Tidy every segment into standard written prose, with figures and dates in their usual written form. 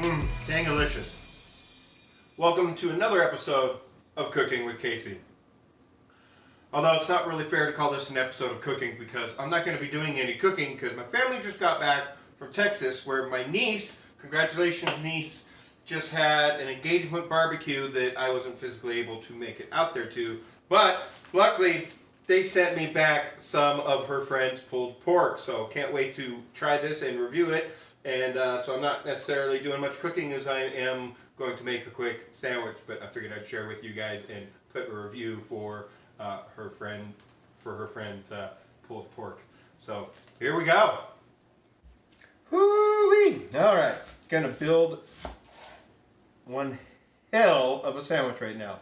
Dang delicious. Welcome to another episode of Cooking with Casey. Although it's not really fair to call this an episode of cooking because I'm not going to be doing any cooking because my family just got back from Texas where my niece, congratulations niece, just had an engagement barbecue that I wasn't physically able to make it out there to. But luckily they sent me back some of her friend's pulled pork, so can't wait to try this and review it. And so I'm not necessarily doing much cooking as I am going to make a quick sandwich, but I figured I'd share with you guys and put a review for her friend's pulled pork. So here we go. Hoo-wee! All right, gonna build one hell of a sandwich right now.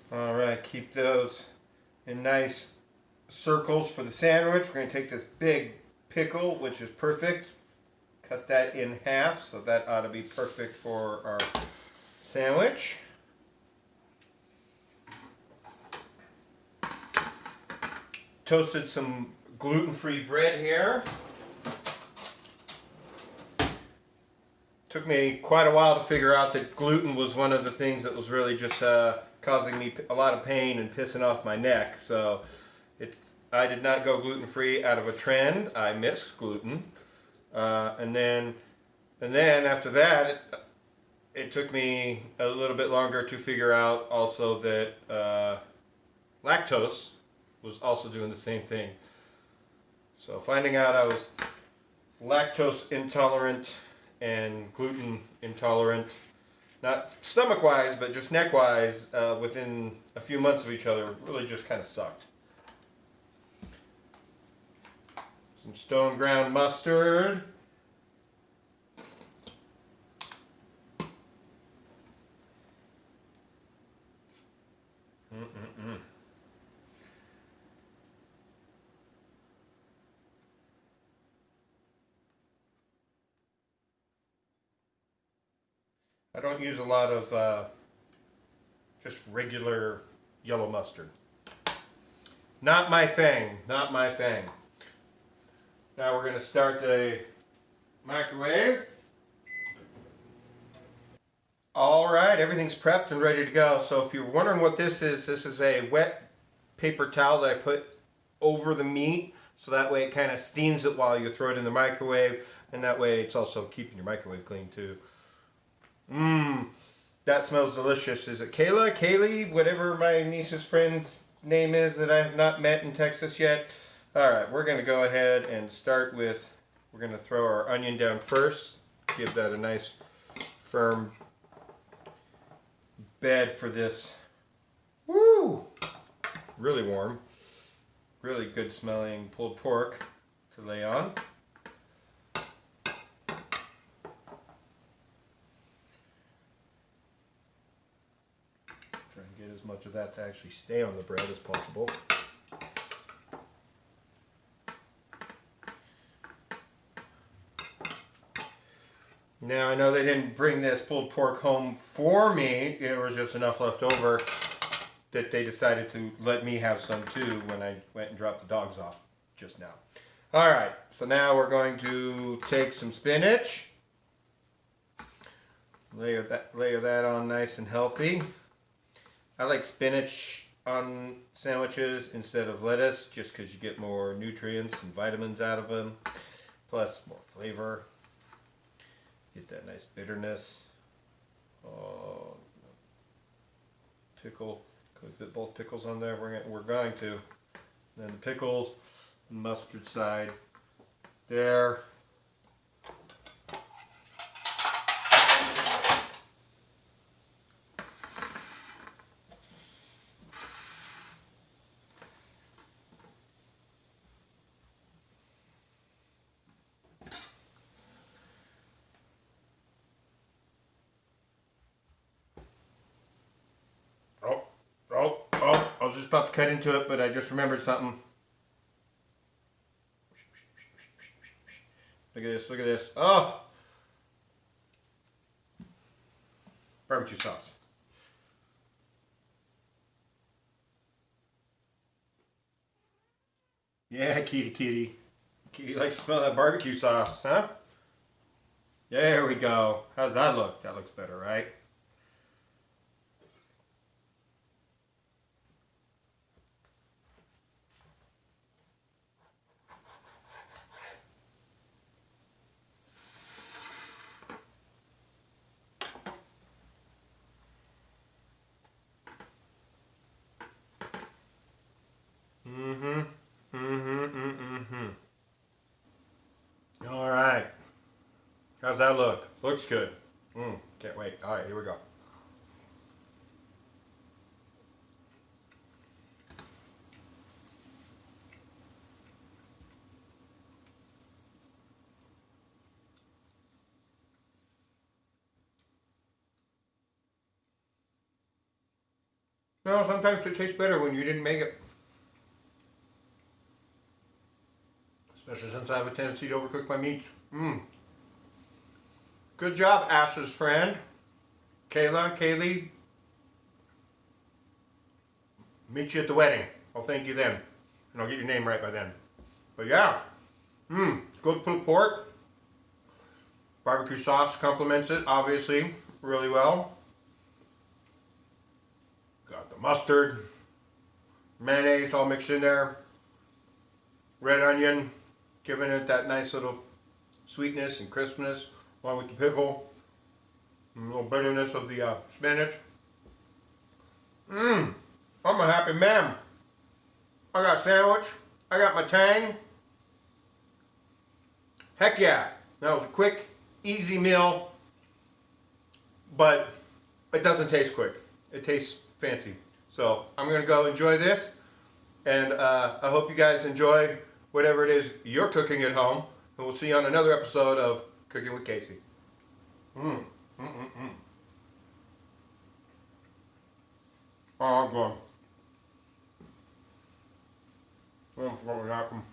All right, keep those in nice circles for the sandwich. We're going to take this big pickle, which is perfect, cut that in half, so that ought to be perfect for our sandwich. Toasted some gluten-free bread here. Took me quite a while to figure out that gluten was one of the things that was really just causing me a lot of pain and pissing off my neck. So I did not go gluten-free out of a trend. I missed gluten. And then after that, it took me a little bit longer to figure out also that lactose was also doing the same thing. So finding out I was lactose intolerant and gluten intolerant, not stomach-wise, but just neck-wise, within a few months of each other, really just kind of sucked. Some stone ground mustard. I don't use a lot of just regular yellow mustard. Not my thing, not my thing. Now we're going to start the microwave. Alright, everything's prepped and ready to go. So if you're wondering what this is a wet paper towel that I put over the meat, so that way it kind of steams it while you throw it in the microwave, and that way it's also keeping your microwave clean too. That smells delicious. Is it Kayla? Kaylee? Whatever my niece's friend's name is that I have not met in Texas yet. Alright, we're going to go ahead and start with, we're going to throw our onion down first. Give that a nice firm bed for this. Woo! Really warm. Really good smelling pulled pork to lay on. Try and get as much of that to actually stay on the bread as possible. Now I know they didn't bring this pulled pork home for me. There was just enough left over that they decided to let me have some too when I went and dropped the dogs off just now. Alright, so now we're going to take some spinach. Layer that on nice and healthy. I like spinach on sandwiches instead of lettuce just because you get more nutrients and vitamins out of them. Plus more flavor. Get that nice bitterness. Oh, pickle. Can we fit both pickles on there? We're going to. And then the pickles, mustard side there. I was just about to cut into it, but I just remembered something. Look at this, look at this. Oh! Barbecue sauce. Yeah, kitty, kitty. Kitty likes to smell that barbecue sauce, huh? There we go. How's that look? That looks better, right? Mm-hmm. Mm-hmm. Mm-hmm. All right. How's that look? Looks good. Can't wait. All right, here we go. No, sometimes it tastes better when you didn't make it. Especially since I have a tendency to overcook my meats. Good job, Ash's friend. Kaylee. Meet you at the wedding. I'll thank you then. And I'll get your name right by then. But yeah. Good pulled pork. Barbecue sauce complements it, obviously, really well. Got the mustard, mayonnaise all mixed in there. Red onion, giving it that nice little sweetness and crispness, along with the pickle. And a little bitterness of the spinach. I'm a happy man. I got a sandwich. I got my tang. Heck yeah. That was a quick, easy meal. But it doesn't taste quick. It tastes fancy. So I'm going to go enjoy this. And I hope you guys enjoy whatever it is you're cooking at home. And we'll see you on another episode of Cooking with Casey. Oh, I'm going. What would happen?